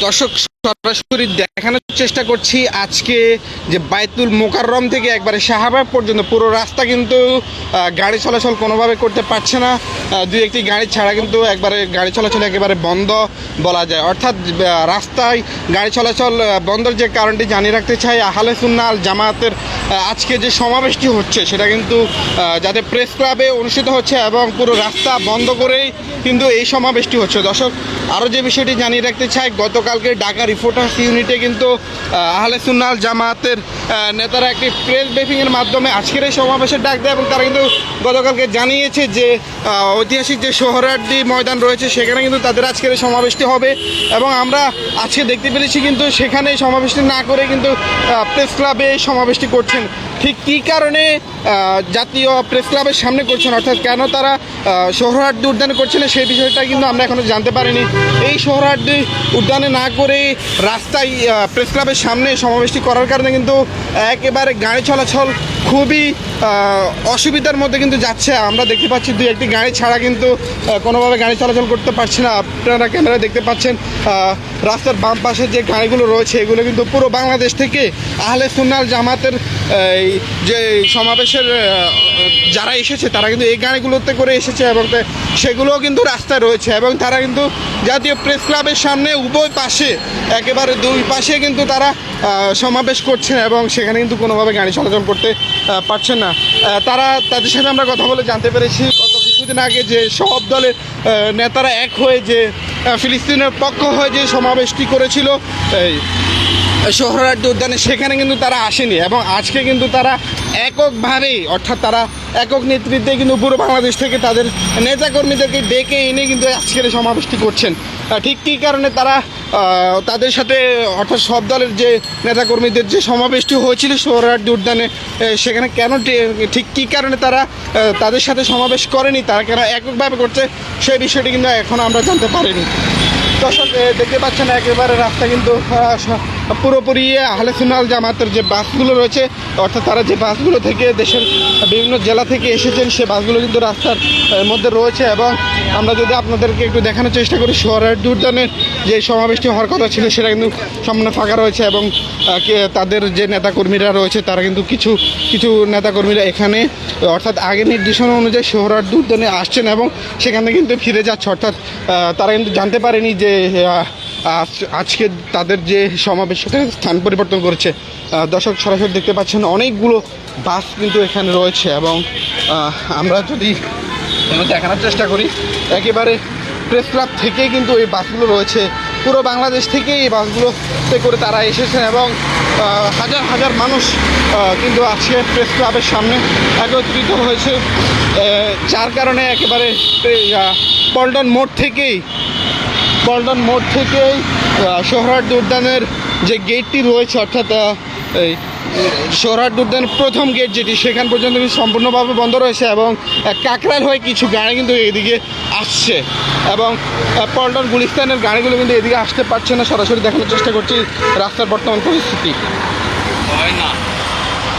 দর্শক সরাসরি দেখানোর চেষ্টা করছি আজকে যে বাইতুল মোকাররম থেকে একবারে শাহবাগ পর্যন্ত পুরো রাস্তা কিন্তু গাড়ি চলাচল কোনোভাবে করতে পারছে না। দুই একটি গাড়ি ছাড়া কিন্তু একবারে গাড়ি চলাচল একেবারে বন্ধ বলা যায়। অর্থাৎ রাস্তায় গাড়ি চলাচল বন্ধের যে কারণটি জানিয়ে রাখতে চাই, আহলে সুন্নাহ আল জামাতের আজকে যে সমাবেশটি হচ্ছে সেটা কিন্তু যাতে প্রেস ক্লাবে অনুষ্ঠিত হচ্ছে এবং পুরো রাস্তা বন্ধ করেই কিন্তু এই সমাবেশটি হচ্ছে। দর্শক আরও যে বিষয়টি জানিয়ে রাখতে চাই, গতকালকে ঢাকা রিপোর্টার্স ইউনিটে কিন্তু আহলে সুন্নাহ আল জামাতের নেতারা একটি প্রেস ব্রিফিংয়ের মাধ্যমে আজকের এই সমাবেশের ডাক দেয় এবং তারা কিন্তু গতকালকে জানিয়েছে যে ঐতিহাসিক যে সোহরাওয়ার্দী ময়দান রয়েছে সেখানে কিন্তু তাদের আজকের এই সমাবেশটি হবে। এবং আমরা আজকে দেখতে পেরেছি কিন্তু সেখানে এই সমাবেশটি না করে কিন্তু প্রেস ক্লাবে এই সমাবেশটি করছেন। ঠিক কী কারণে জাতীয় প্রেস ক্লাবের সামনে করছেন, অর্থাৎ কেন তারা সোহরাওয়ার্দী উদ্যানে করছেন সেই বিষয়টা কিন্তু আমরা এখনও জানতে পারিনি। এই সোহরাওয়ার্দী উদ্যানে না করে রাস্তায় প্রেস ক্লাবের সামনে সমাবেশটি করার কারণে কিন্তু একেবারে গাড়ি চলাচল খুবই অসুবিধার মধ্যে কিন্তু যাচ্ছে। আমরা দেখতে পাচ্ছি দুই একটি গাড়ি ছাড়া কিন্তু কোনোভাবে গাড়ি চলাচল করতে পারছে না। আপনারা ক্যামেরায় দেখতে পাচ্ছেন রাস্তার বাম পাশে যে গাড়িগুলো রয়েছে এগুলো কিন্তু পুরো বাংলাদেশ থেকে আহলে সুন্নাহ আল জামাতের যে সমাবেশের যারা এসেছে তারা কিন্তু এই গাড়িগুলোতে করে এসেছে এবং সেগুলোও কিন্তু রাস্তায় রয়েছে এবং তারা কিন্তু জাতীয় প্রেস ক্লাবের সামনে উভয় পাশে একেবারে দুই পাশে কিন্তু তারা সমাবেশ করছেন এবং সেখানে কিন্তু কোনোভাবে গাড়ি চলাচল করতে পারছেন না। তাদের সাথে আমরা কথা বলে জানতে পেরেছি গত কিছুদিন আগে যে সব দলের নেতারা এক হয়ে যে ফিলিস্তিনের পক্ষ হয়ে যে সমাবেশটি করেছিল সোহরাওয়ার্দী উদ্যানে, সেখানে কিন্তু তারা আসেনি এবং আজকে কিন্তু তারা এককভাবেই, অর্থাৎ তারা একক নেতৃত্বে কিন্তু পুরো বাংলাদেশ থেকে তাদের নেতাকর্মীদেরকে ডেকে এনে কিন্তু আজকের সমাবেশটি করছেন। ঠিক কী কারণে তারা তাদের সাথে, অর্থাৎ সব দলের যে নেতাকর্মীদের যে সমাবেশটি হয়েছিল সোহরাওয়ার্দী উদ্যানে সেখানে কেন, ঠিক কী কারণে তারা তাদের সাথে সমাবেশ করেনি, তারা কেন এককভাবে করছে সেই বিষয়টি কিন্তু এখনও আমরা জানতে পারিনি। দর্শক দেখতে পাচ্ছেন একেবারে রাস্তা কিন্তু পুরোপুরি আহলে সুন্নাহ আল জামাতের যে বাসগুলো রয়েছে, অর্থাৎ তারা যে বাসগুলো থেকে দেশের বিভিন্ন জেলা থেকে এসেছেন সে বাসগুলো কিন্তু রাস্তার মধ্যে রয়েছে। এবং আমরা যদি আপনাদেরকে একটু দেখানোর চেষ্টা করি, সোহরাওয়ার্দী উদ্যানের যে সমাবেশটি হওয়ার কথা ছিল সেটা কিন্তু সম্পূর্ণ ফাঁকা রয়েছে এবং তাদের যে নেতাকর্মীরা রয়েছে তারা কিন্তু কিছু নেতাকর্মীরা এখানে, অর্থাৎ আগের নির্দেশনা অনুযায়ী সোহরাওয়ার্দী উদ্যানে আসছেন এবং সেখানে কিন্তু ফিরে যাচ্ছে। অর্থাৎ তারা কিন্তু জানতে পারেনি যে আজকে তাদের যে সমাবেশ সেখানে স্থান পরিবর্তন করেছে। দর্শক সরাসরি দেখতে পাচ্ছেন অনেকগুলো বাস কিন্তু এখানে রয়েছে এবং আমরা যদি দেখানোর চেষ্টা করি একেবারে প্রেস ক্লাব থেকেই কিন্তু এই বাসগুলো রয়েছে, পুরো বাংলাদেশ থেকেই এই বাসগুলোতে করে তারা এসেছেন এবং হাজার হাজার মানুষ কিন্তু আজকে প্রেস ক্লাবের সামনে একত্রিত হয়েছে, যার কারণে একেবারে পল্টন মোড় থেকেই সোহরাওয়ার্দী উদ্যানের যে গেটটি রয়েছে, অর্থাৎ এই সোহরাওয়ার্দী উদ্যানের প্রথম গেট যেটি সেখান পর্যন্ত কিন্তু সম্পূর্ণভাবে বন্ধ রয়েছে এবং কাকরাইল হয়ে কিছু গাড়ি কিন্তু এদিকে আসছে এবং পল্টন গুলিস্তানের গাড়িগুলো কিন্তু এদিকে আসতে পারছে না। সরাসরি দেখানোর চেষ্টা করছি রাস্তার বর্তমান পরিস্থিতি।